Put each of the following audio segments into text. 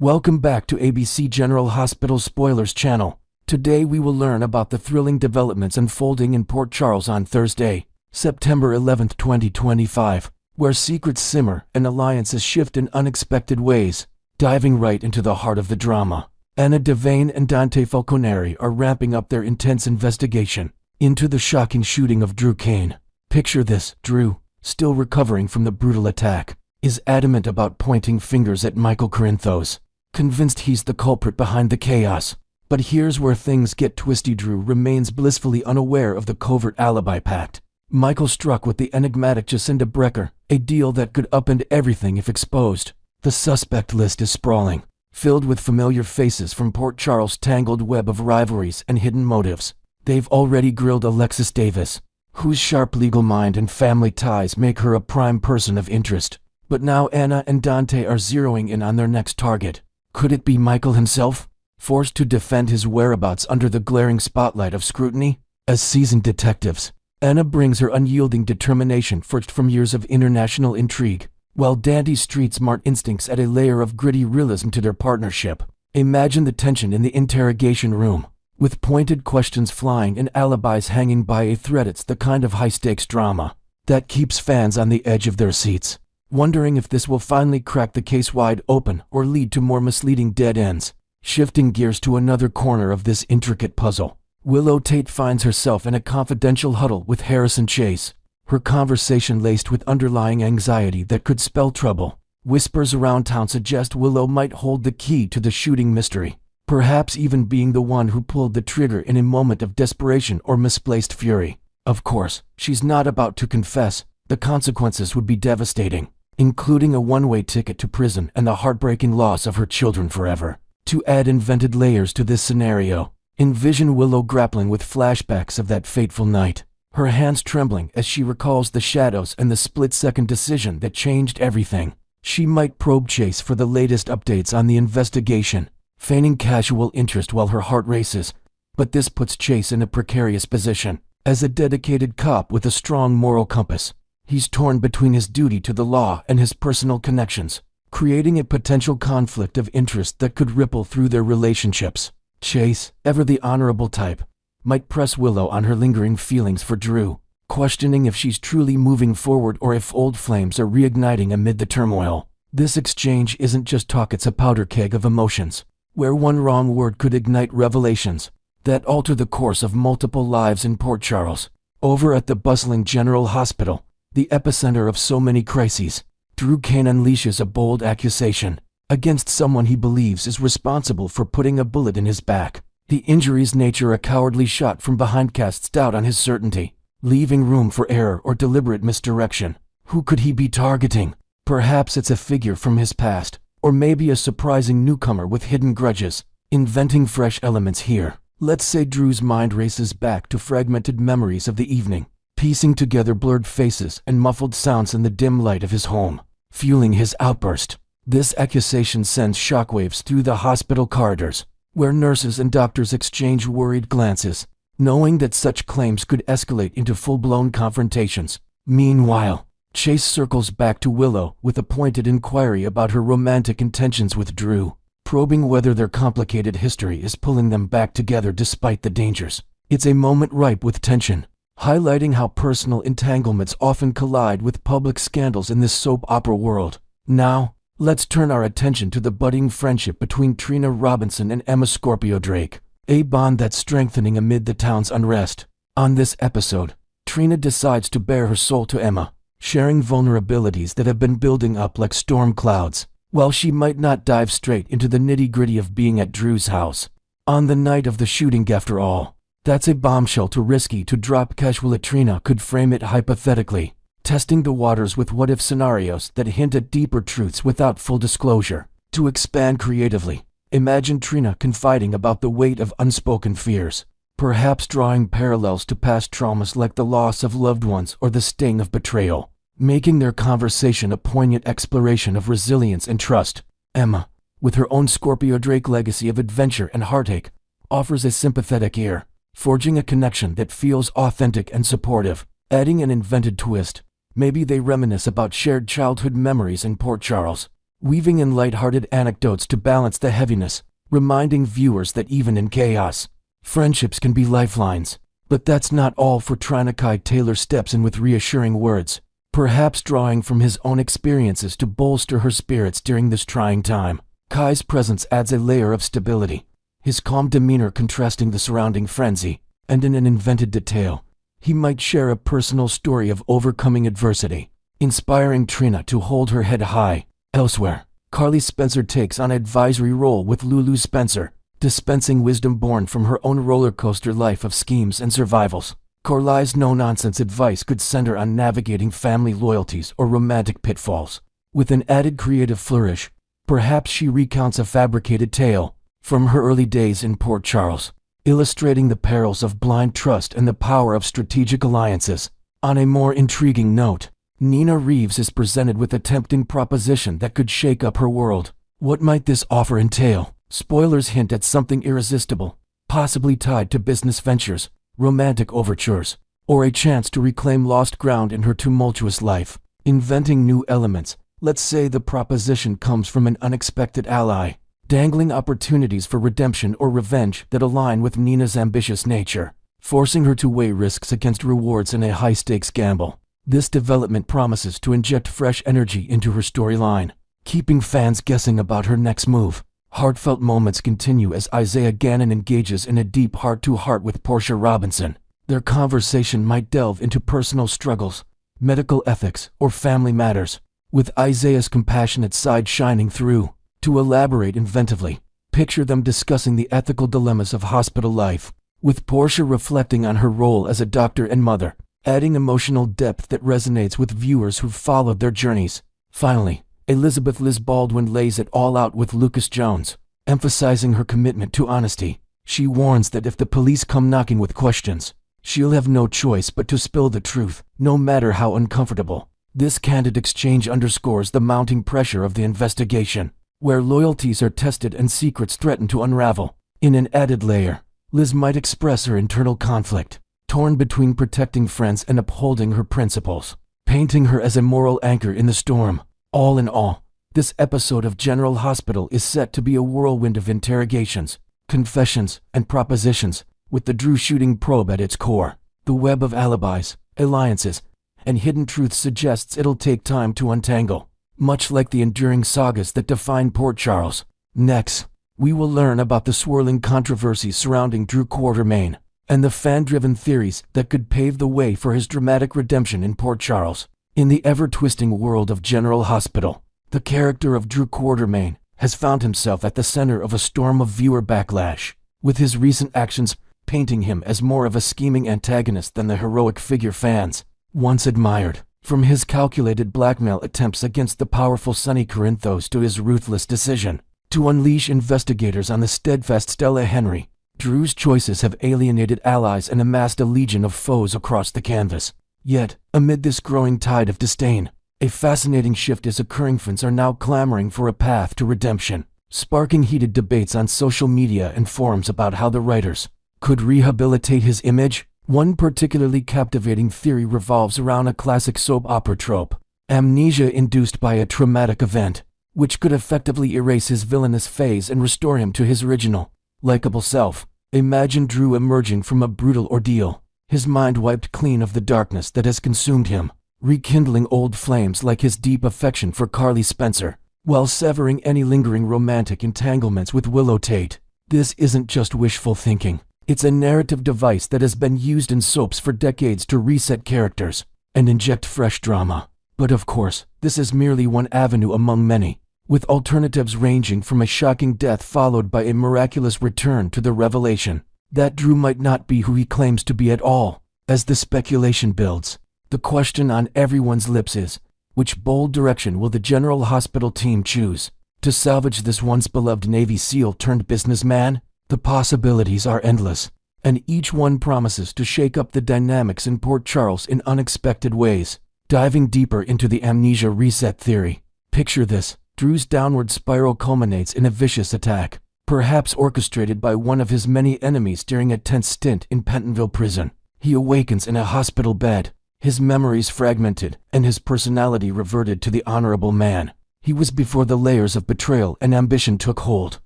Welcome back to ABC General Hospital Spoilers channel. Today we will learn about the thrilling developments unfolding in Port Charles on Thursday, September 11, 2025, where secrets simmer and alliances shift in unexpected ways. Diving right into the heart of the drama, Anna Devane and Dante Falconeri are ramping up their intense investigation into the shocking shooting of Drew Kane. Picture this: Drew, still recovering from the brutal attack, is adamant about pointing fingers at Michael Corinthos, convinced he's the culprit behind the chaos. But here's where things get twisty. Drew remains blissfully unaware of the covert alibi pact Michael struck with the enigmatic Jacinda Brecker, a deal that could upend everything if exposed. The suspect list is sprawling, filled with familiar faces from Port Charles' tangled web of rivalries and hidden motives. They've already grilled Alexis Davis, whose sharp legal mind and family ties make her a prime person of interest. But now Anna and Dante are zeroing in on their next target. Could it be Michael himself, forced to defend his whereabouts under the glaring spotlight of scrutiny? As seasoned detectives, Anna brings her unyielding determination forged from years of international intrigue, while Dante's street-smart instincts add a layer of gritty realism to their partnership. Imagine the tension in the interrogation room, with pointed questions flying and alibis hanging by a thread. It's the kind of high-stakes drama that keeps fans on the edge of their seats, wondering if this will finally crack the case wide open or lead to more misleading dead ends. Shifting gears to another corner of this intricate puzzle, Willow Tate finds herself in a confidential huddle with Harrison Chase, her conversation laced with underlying anxiety that could spell trouble. Whispers around town suggest Willow might hold the key to the shooting mystery, perhaps even being the one who pulled the trigger in a moment of desperation or misplaced fury. Of course, she's not about to confess. The consequences would be devastating, including a one-way ticket to prison and the heartbreaking loss of her children forever. To add invented layers to this scenario, envision Willow grappling with flashbacks of that fateful night, her hands trembling as she recalls the shadows and the split-second decision that changed everything. She might probe Chase for the latest updates on the investigation, feigning casual interest while her heart races. But this puts Chase in a precarious position. As a dedicated cop with a strong moral compass, he's torn between his duty to the law and his personal connections, creating a potential conflict of interest that could ripple through their relationships. Chase, ever the honorable type, might press Willow on her lingering feelings for Drew, questioning if she's truly moving forward or if old flames are reigniting amid the turmoil. This exchange isn't just talk, it's a powder keg of emotions, where one wrong word could ignite revelations that alter the course of multiple lives in Port Charles. Over at the bustling General Hospital, the epicenter of so many crises, Drew Kane unleashes a bold accusation against someone he believes is responsible for putting a bullet in his back. The injury's nature, a cowardly shot from behind, casts doubt on his certainty, leaving room for error or deliberate misdirection. Who could he be targeting? Perhaps it's a figure from his past, or maybe a surprising newcomer with hidden grudges. Inventing fresh elements here, let's say Drew's mind races back to fragmented memories of the evening, piecing together blurred faces and muffled sounds in the dim light of his home, fueling his outburst. This accusation sends shockwaves through the hospital corridors, where nurses and doctors exchange worried glances, knowing that such claims could escalate into full-blown confrontations. Meanwhile, Chase circles back to Willow with a pointed inquiry about her romantic intentions with Drew, probing whether their complicated history is pulling them back together despite the dangers. It's a moment ripe with tension, highlighting how personal entanglements often collide with public scandals in this soap opera world. Now, let's turn our attention to the budding friendship between Trina Robinson and Emma Scorpio Drake, a bond that's strengthening amid the town's unrest. On this episode, Trina decides to bare her soul to Emma, sharing vulnerabilities that have been building up like storm clouds. While she might not dive straight into the nitty-gritty of being at Drew's house on the night of the shooting, after all, that's a bombshell too risky to drop casually. Trina could frame it hypothetically, testing the waters with what-if scenarios that hint at deeper truths without full disclosure. To expand creatively, imagine Trina confiding about the weight of unspoken fears, perhaps drawing parallels to past traumas like the loss of loved ones or the sting of betrayal, making their conversation a poignant exploration of resilience and trust. Emma, with her own Scorpio Drake legacy of adventure and heartache, offers a sympathetic ear, forging a connection that feels authentic and supportive. Adding an invented twist, maybe they reminisce about shared childhood memories in Port Charles, weaving in light-hearted anecdotes to balance the heaviness, reminding viewers that even in chaos, friendships can be lifelines. But that's not all, for Trina. Taylor steps in with reassuring words, perhaps drawing from his own experiences to bolster her spirits during this trying time. Kai's presence adds a layer of stability, his calm demeanor contrasting the surrounding frenzy, and in an invented detail, he might share a personal story of overcoming adversity, inspiring Trina to hold her head high. Elsewhere, Carly Spencer takes on an advisory role with Lulu Spencer, dispensing wisdom born from her own roller coaster life of schemes and survivals. Carly's no-nonsense advice could center on navigating family loyalties or romantic pitfalls. With an added creative flourish, perhaps she recounts a fabricated tale from her early days in Port Charles, illustrating the perils of blind trust and the power of strategic alliances. On a more intriguing note, Nina Reeves is presented with a tempting proposition that could shake up her world. What might this offer entail? Spoilers hint at something irresistible, possibly tied to business ventures, romantic overtures, or a chance to reclaim lost ground in her tumultuous life. Inventing new elements, let's say the proposition comes from an unexpected ally, dangling opportunities for redemption or revenge that align with Nina's ambitious nature, forcing her to weigh risks against rewards in a high-stakes gamble. This development promises to inject fresh energy into her storyline, keeping fans guessing about her next move. Heartfelt moments continue as Isaiah Gannon engages in a deep heart-to-heart with Portia Robinson. Their conversation might delve into personal struggles, medical ethics, or family matters, with Isaiah's compassionate side shining through. To elaborate inventively, picture them discussing the ethical dilemmas of hospital life, with Portia reflecting on her role as a doctor and mother, adding emotional depth that resonates with viewers who've followed their journeys. Finally, Elizabeth Liz Baldwin lays it all out with Lucas Jones, emphasizing her commitment to honesty. She warns that if the police come knocking with questions, she'll have no choice but to spill the truth, no matter how uncomfortable. This candid exchange underscores the mounting pressure of the investigation, where loyalties are tested and secrets threaten to unravel. In an added layer, Liz might express her internal conflict, torn between protecting friends and upholding her principles, painting her as a moral anchor in the storm. All in all, this episode of General Hospital is set to be a whirlwind of interrogations, confessions, and propositions, with the Drew-shooting probe at its core. The web of alibis, alliances, and hidden truths suggests it'll take time to untangle, much like the enduring sagas that define Port Charles. Next, we will learn about the swirling controversies surrounding Drew Quartermain, and the fan-driven theories that could pave the way for his dramatic redemption in Port Charles. In the ever-twisting world of General Hospital, the character of Drew Quartermain has found himself at the center of a storm of viewer backlash, with his recent actions painting him as more of a scheming antagonist than the heroic figure fans once admired. From his calculated blackmail attempts against the powerful Sonny Corinthos to his ruthless decision to unleash investigators on the steadfast Stella Henry, Drew's choices have alienated allies and amassed a legion of foes across the canvas. Yet, amid this growing tide of disdain, a fascinating shift is occurring. Fans are now clamoring for a path to redemption, sparking heated debates on social media and forums about how the writers could rehabilitate his image. One particularly captivating theory revolves around a classic soap opera trope, amnesia induced by a traumatic event, which could effectively erase his villainous phase and restore him to his original, likable self. Imagine Drew emerging from a brutal ordeal, his mind wiped clean of the darkness that has consumed him, rekindling old flames like his deep affection for Carly Spencer, while severing any lingering romantic entanglements with Willow Tate. This isn't just wishful thinking. It's a narrative device that has been used in soaps for decades to reset characters and inject fresh drama. But of course, this is merely one avenue among many, with alternatives ranging from a shocking death followed by a miraculous return to the revelation that Drew might not be who he claims to be at all. As the speculation builds, the question on everyone's lips is, which bold direction will the General Hospital team choose to salvage this once beloved Navy SEAL turned businessman? The possibilities are endless, and each one promises to shake up the dynamics in Port Charles in unexpected ways. Diving deeper into the amnesia reset theory, picture this: Drew's downward spiral culminates in a vicious attack, perhaps orchestrated by one of his many enemies during a tense stint in Pentonville prison. He awakens in a hospital bed, his memories fragmented, and his personality reverted to the honorable man He was before the layers of betrayal and ambition took hold.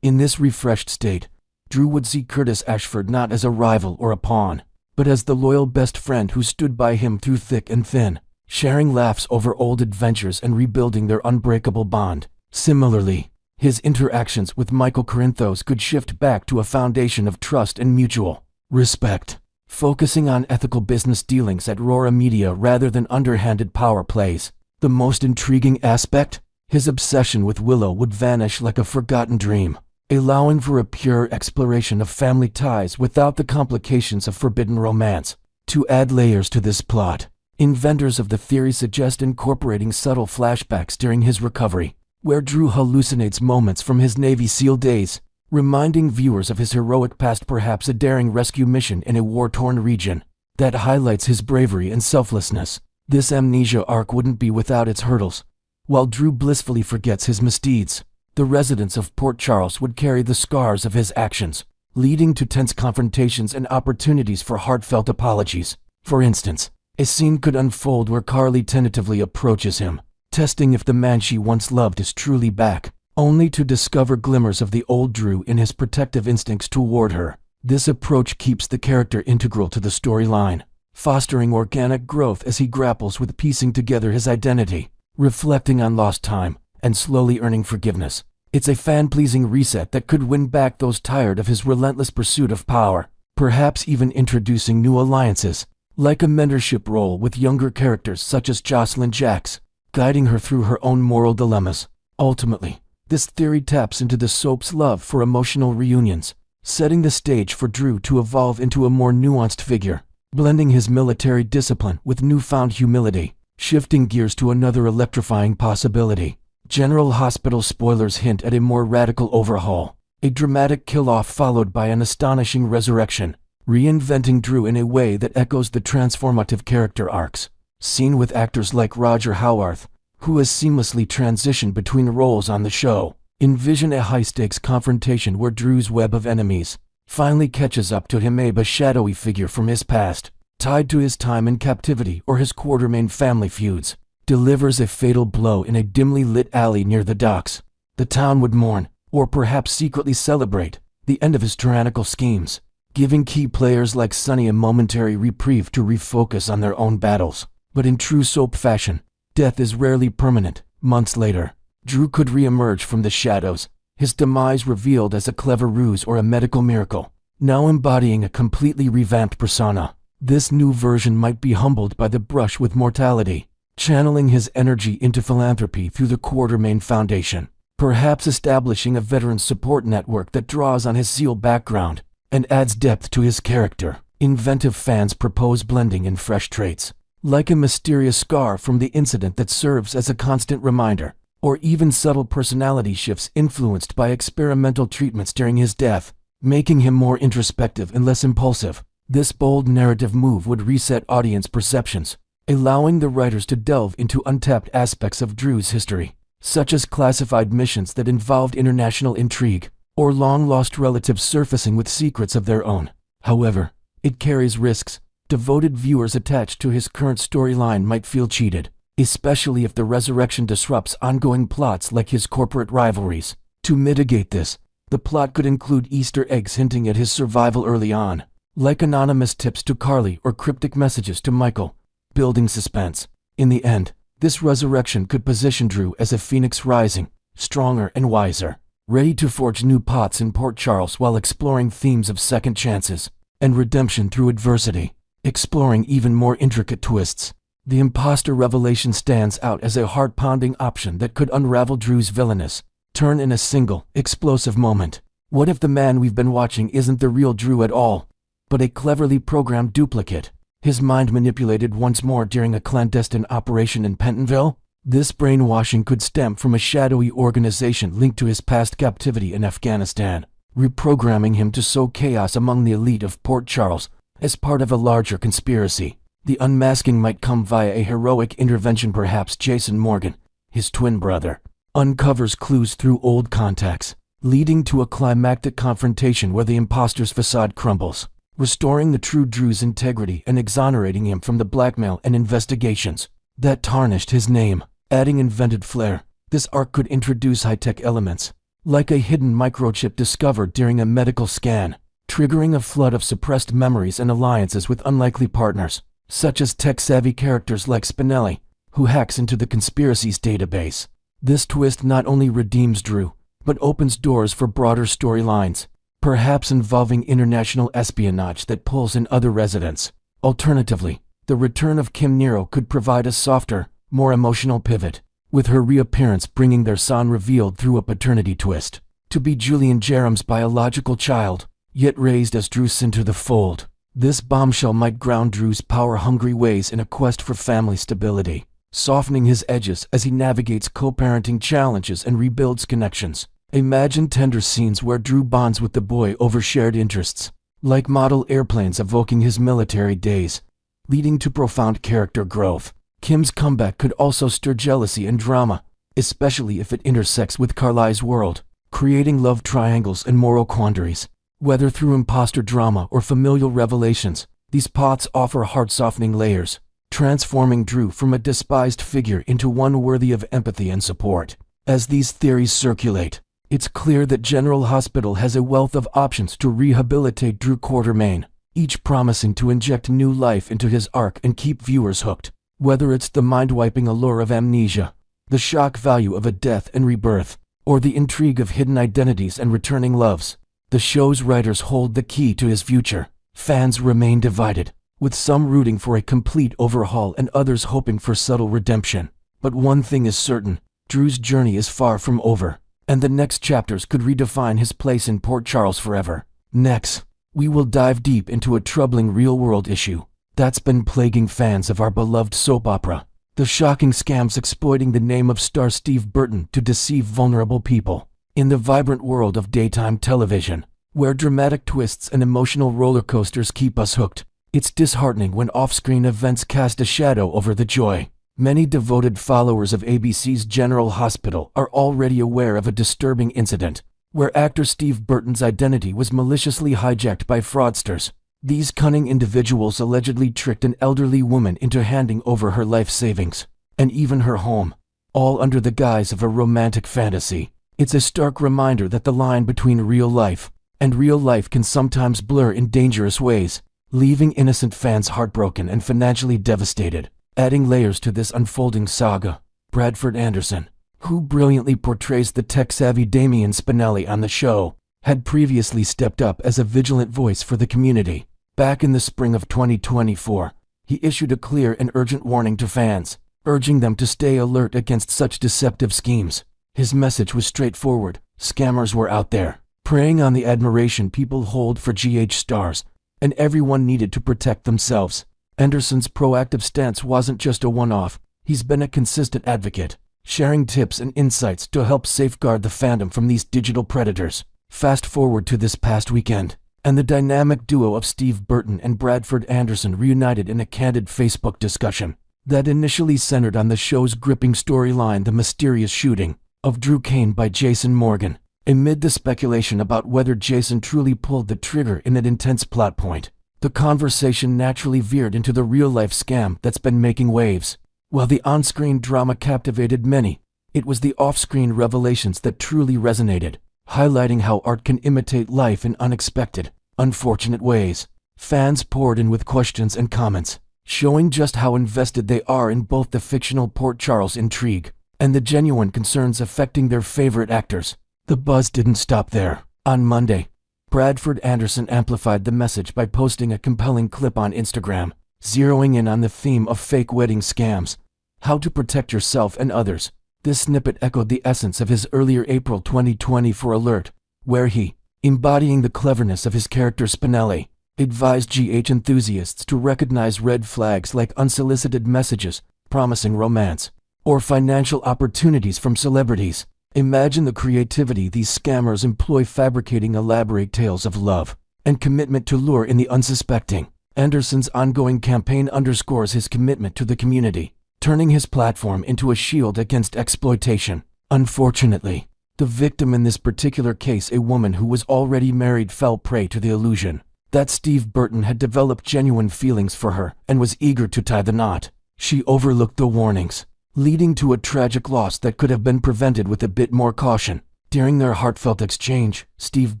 In this refreshed state, Drew would see Curtis Ashford not as a rival or a pawn, but as the loyal best friend who stood by him through thick and thin, sharing laughs over old adventures and rebuilding their unbreakable bond. Similarly, his interactions with Michael Corinthos could shift back to a foundation of trust and mutual respect, focusing on ethical business dealings at Rora Media rather than underhanded power plays. The most intriguing aspect? His obsession with Willow would vanish like a forgotten dream, allowing for a pure exploration of family ties without the complications of forbidden romance. To add layers to this plot, inventors of the theory suggest incorporating subtle flashbacks during his recovery, where Drew hallucinates moments from his Navy SEAL days, reminding viewers of his heroic past, perhaps a daring rescue mission in a war-torn region that highlights his bravery and selflessness. This Amnesia arc wouldn't be without its hurdles. While Drew blissfully forgets his misdeeds, the residents of Port Charles would carry the scars of his actions, leading to tense confrontations and opportunities for heartfelt apologies. For instance, a scene could unfold where Carly tentatively approaches him, testing if the man she once loved is truly back, only to discover glimmers of the old Drew in his protective instincts toward her. This approach keeps the character integral to the storyline, fostering organic growth as he grapples with piecing together his identity, reflecting on lost time, and slowly earning forgiveness. It's a fan-pleasing reset that could win back those tired of his relentless pursuit of power, perhaps even introducing new alliances, like a mentorship role with younger characters such as Jocelyn Jacks, guiding her through her own moral dilemmas. Ultimately, this theory taps into the soap's love for emotional reunions, setting the stage for Drew to evolve into a more nuanced figure, blending his military discipline with newfound humility. Shifting gears to another electrifying possibility, General Hospital spoilers hint at a more radical overhaul, a dramatic kill-off followed by an astonishing resurrection, reinventing Drew in a way that echoes the transformative character arcs seen with actors like Roger Howarth, who has seamlessly transitioned between roles on the show. Envision a high-stakes confrontation where Drew's web of enemies finally catches up to him, a shadowy figure from his past, tied to his time in captivity or his Quartermain family feuds, delivers a fatal blow in a dimly lit alley near the docks. The town would mourn, or perhaps secretly celebrate, the end of his tyrannical schemes, giving key players like Sonny a momentary reprieve to refocus on their own battles. But in true soap fashion, death is rarely permanent. Months later, Drew could re-emerge from the shadows, his demise revealed as a clever ruse or a medical miracle, now embodying a completely revamped persona. This new version might be humbled by the brush with mortality, channeling his energy into philanthropy through the Quartermain Foundation, perhaps establishing a veteran support network that draws on his SEAL background and adds depth to his character. Inventive fans propose blending in fresh traits, like a mysterious scar from the incident that serves as a constant reminder, or even subtle personality shifts influenced by experimental treatments during his death, making him more introspective and less impulsive. This bold narrative move would reset audience perceptions, allowing the writers to delve into untapped aspects of Drew's history, such as classified missions that involved international intrigue, or long-lost relatives surfacing with secrets of their own. However, it carries risks. Devoted viewers attached to his current storyline might feel cheated, especially if the resurrection disrupts ongoing plots like his corporate rivalries. To mitigate this, the plot could include Easter eggs hinting at his survival early on, like anonymous tips to Carly or cryptic messages to Michael, building suspense. In the end, this resurrection could position Drew as a phoenix rising, stronger and wiser, ready to forge new paths in Port Charles while exploring themes of second chances and redemption through adversity. Exploring even more intricate twists, the imposter revelation stands out as a heart-pounding option that could unravel Drew's villainous turn in a single, explosive moment. What if the man we've been watching isn't the real Drew at all, but a cleverly programmed duplicate, his mind manipulated once more during a clandestine operation in Pentonville? This brainwashing could stem from a shadowy organization linked to his past captivity in Afghanistan, reprogramming him to sow chaos among the elite of Port Charles as part of a larger conspiracy. The unmasking might come via a heroic intervention. Perhaps Jason Morgan, his twin brother, uncovers clues through old contacts, leading to a climactic confrontation where the imposter's facade crumbles, restoring the true Drew's integrity and exonerating him from the blackmail and investigations that tarnished his name. Adding invented flair, This arc could introduce high-tech elements, like a hidden microchip discovered during a medical scan, triggering a flood of suppressed memories and alliances with unlikely partners, such as tech-savvy characters like Spinelli, who hacks into the conspiracy's database. This twist not only redeems Drew, but opens doors for broader storylines, perhaps involving international espionage that pulls in other residents. Alternatively, the return of Kim Nero could provide a softer, more emotional pivot, with her reappearance bringing their son revealed through a paternity twist, to be Julian Jerem's biological child, yet raised as Drew's into the fold. This bombshell might ground Drew's power-hungry ways in a quest for family stability, softening his edges as he navigates co-parenting challenges and rebuilds connections. Imagine tender scenes where Drew bonds with the boy over shared interests, like model airplanes evoking his military days, leading to profound character growth. Kim's comeback could also stir jealousy and drama, especially if it intersects with Carly's world, creating love triangles and moral quandaries. Whether through imposter drama or familial revelations, these paths offer heart-softening layers, transforming Drew from a despised figure into one worthy of empathy and support. As these theories circulate, it's clear that General Hospital has a wealth of options to rehabilitate Drew Quartermain, each promising to inject new life into his arc and keep viewers hooked. Whether it's the mind-wiping allure of Amnesia, the shock value of a death and rebirth, or the intrigue of hidden identities and returning loves, the show's writers hold the key to his future. Fans remain divided, with some rooting for a complete overhaul and others hoping for subtle redemption. But one thing is certain, Drew's journey is far from over, and the next chapters could redefine his place in Port Charles forever. Next, we will dive deep into a troubling real-world issue that's been plaguing fans of our beloved soap opera: the shocking scams exploiting the name of star Steve Burton to deceive vulnerable people. In the vibrant world of daytime television, where dramatic twists and emotional roller coasters keep us hooked, it's disheartening when off-screen events cast a shadow over the joy. Many devoted followers of ABC's General Hospital are already aware of a disturbing incident, where actor Steve Burton's identity was maliciously hijacked by fraudsters. These cunning individuals allegedly tricked an elderly woman into handing over her life savings, and even her home, all under the guise of a romantic fantasy. It's a stark reminder that the line between real life and real life can sometimes blur in dangerous ways, leaving innocent fans heartbroken and financially devastated. Adding layers to this unfolding saga, Bradford Anderson, who brilliantly portrays the tech-savvy Damian Spinelli on the show, had previously stepped up as a vigilant voice for the community. Back in the spring of 2024, he issued a clear and urgent warning to fans, urging them to stay alert against such deceptive schemes. His message was straightforward: scammers were out there, preying on the admiration people hold for GH stars, and everyone needed to protect themselves. Anderson's proactive stance wasn't just a one-off. He's been a consistent advocate, sharing tips and insights to help safeguard the fandom from these digital predators. Fast forward to this past weekend, and the dynamic duo of Steve Burton and Bradford Anderson reunited in a candid Facebook discussion that initially centered on the show's gripping storyline: the mysterious shooting of Drew Kane by Jason Morgan. Amid the speculation about whether Jason truly pulled the trigger in that intense plot point, the conversation naturally veered into the real-life scam that's been making waves. While the on-screen drama captivated many, it was the off-screen revelations that truly resonated, highlighting how art can imitate life in unexpected, unfortunate ways. Fans poured in with questions and comments, showing just how invested they are in both the fictional Port Charles intrigue and the genuine concerns affecting their favorite actors. The buzz didn't stop there. On Monday, Bradford Anderson amplified the message by posting a compelling clip on Instagram, zeroing in on the theme of fake wedding scams, how to protect yourself and others. This snippet echoed the essence of his earlier April 2024 alert, where he, embodying the cleverness of his character Spinelli, advised GH enthusiasts to recognize red flags like unsolicited messages promising romance or financial opportunities from celebrities. Imagine the creativity these scammers employ, fabricating elaborate tales of love and commitment to lure in the unsuspecting. Anderson's ongoing campaign underscores his commitment to the community, turning his platform into a shield against exploitation. Unfortunately, the victim in this particular case, a woman who was already married, fell prey to the illusion that Steve Burton had developed genuine feelings for her and was eager to tie the knot. She overlooked the warnings, leading to a tragic loss that could have been prevented with a bit more caution. During their heartfelt exchange, Steve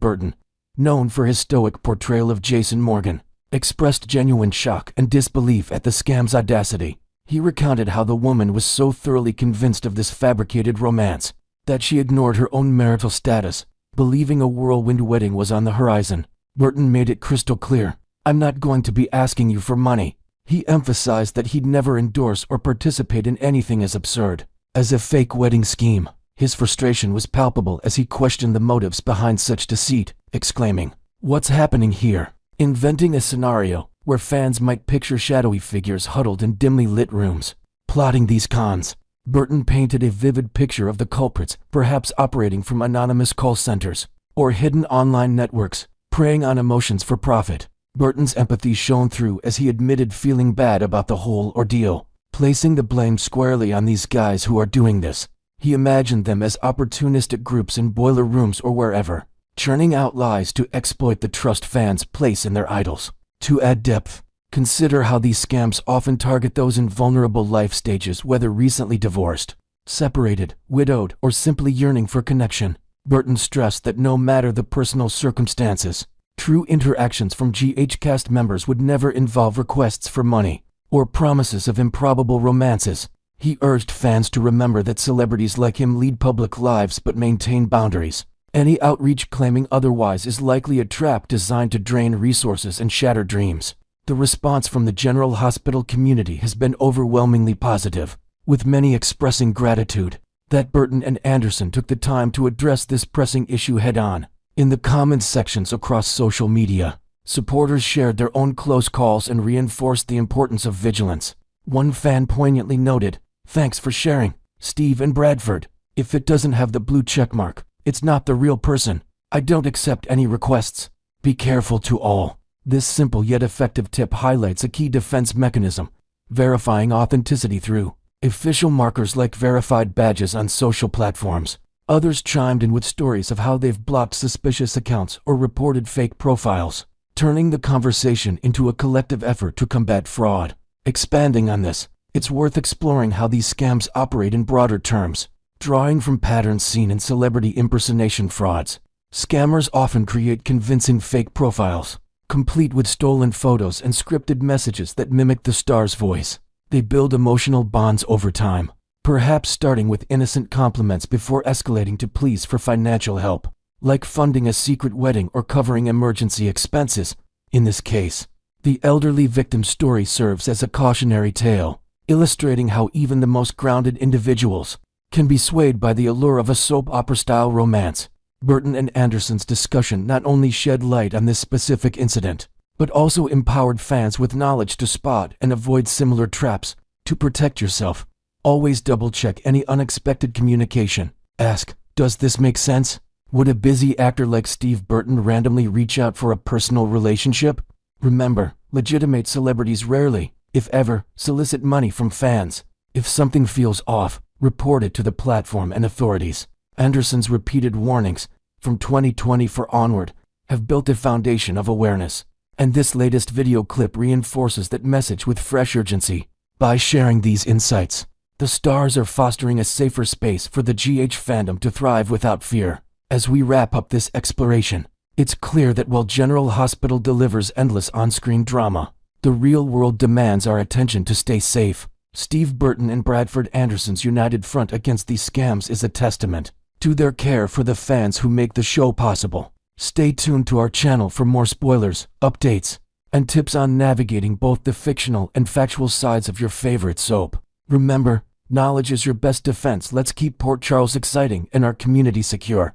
Burton, known for his stoic portrayal of Jason Morgan, expressed genuine shock and disbelief at the scam's audacity. He recounted how the woman was so thoroughly convinced of this fabricated romance that she ignored her own marital status, believing a whirlwind wedding was on the horizon. Burton made it crystal clear, "I'm not going to be asking you for money." He emphasized that he'd never endorse or participate in anything as absurd as a fake wedding scheme. His frustration was palpable as he questioned the motives behind such deceit, exclaiming, "What's happening here?" Inventing a scenario where fans might picture shadowy figures huddled in dimly lit rooms, plotting these cons. Burton painted a vivid picture of the culprits, perhaps operating from anonymous call centers or hidden online networks, preying on emotions for profit. Burton's empathy shone through as he admitted feeling bad about the whole ordeal, placing the blame squarely on these guys who are doing this. He imagined them as opportunistic groups in boiler rooms or wherever, churning out lies to exploit the trust fans place in their idols. To add depth, consider how these scams often target those in vulnerable life stages, whether recently divorced, separated, widowed, or simply yearning for connection. Burton stressed that no matter the personal circumstances, true interactions from GH cast members would never involve requests for money or promises of improbable romances. He urged fans to remember that celebrities like him lead public lives but maintain boundaries. Any outreach claiming otherwise is likely a trap designed to drain resources and shatter dreams. The response from the general hospital community has been overwhelmingly positive, with many expressing gratitude that Burton and Anderson took the time to address this pressing issue head-on. In the comments sections across social media, supporters shared their own close calls and reinforced the importance of vigilance. One fan poignantly noted, "Thanks for sharing, Steve and Bradford. If it doesn't have the blue checkmark, it's not the real person. I don't accept any requests. Be careful to all." This simple yet effective tip highlights a key defense mechanism, verifying authenticity through official markers like verified badges on social platforms. Others chimed in with stories of how they've blocked suspicious accounts or reported fake profiles, turning the conversation into a collective effort to combat fraud. Expanding on this, it's worth exploring how these scams operate in broader terms. Drawing from patterns seen in celebrity impersonation frauds, scammers often create convincing fake profiles, complete with stolen photos and scripted messages that mimic the star's voice. They build emotional bonds over time, perhaps starting with innocent compliments before escalating to pleas for financial help, like funding a secret wedding or covering emergency expenses. In this case, the elderly victim's story serves as a cautionary tale, illustrating how even the most grounded individuals can be swayed by the allure of a soap opera-style romance. Burton and Anderson's discussion not only shed light on this specific incident, but also empowered fans with knowledge to spot and avoid similar traps. To protect yourself, always double-check any unexpected communication. Ask, "Does this make sense? Would a busy actor like Steve Burton randomly reach out for a personal relationship?" Remember, legitimate celebrities rarely, if ever, solicit money from fans. If something feels off, report it to the platform and authorities. Anderson's repeated warnings, from 2024 onward, have built a foundation of awareness, and this latest video clip reinforces that message with fresh urgency. By sharing these insights, the stars are fostering a safer space for the GH fandom to thrive without fear. As we wrap up this exploration, it's clear that while General Hospital delivers endless on-screen drama, the real world demands our attention to stay safe. Steve Burton and Bradford Anderson's united front against these scams is a testament to their care for the fans who make the show possible. Stay tuned to our channel for more spoilers, updates, and tips on navigating both the fictional and factual sides of your favorite soap. Remember, knowledge is your best defense. Let's keep Port Charles exciting and our community secure.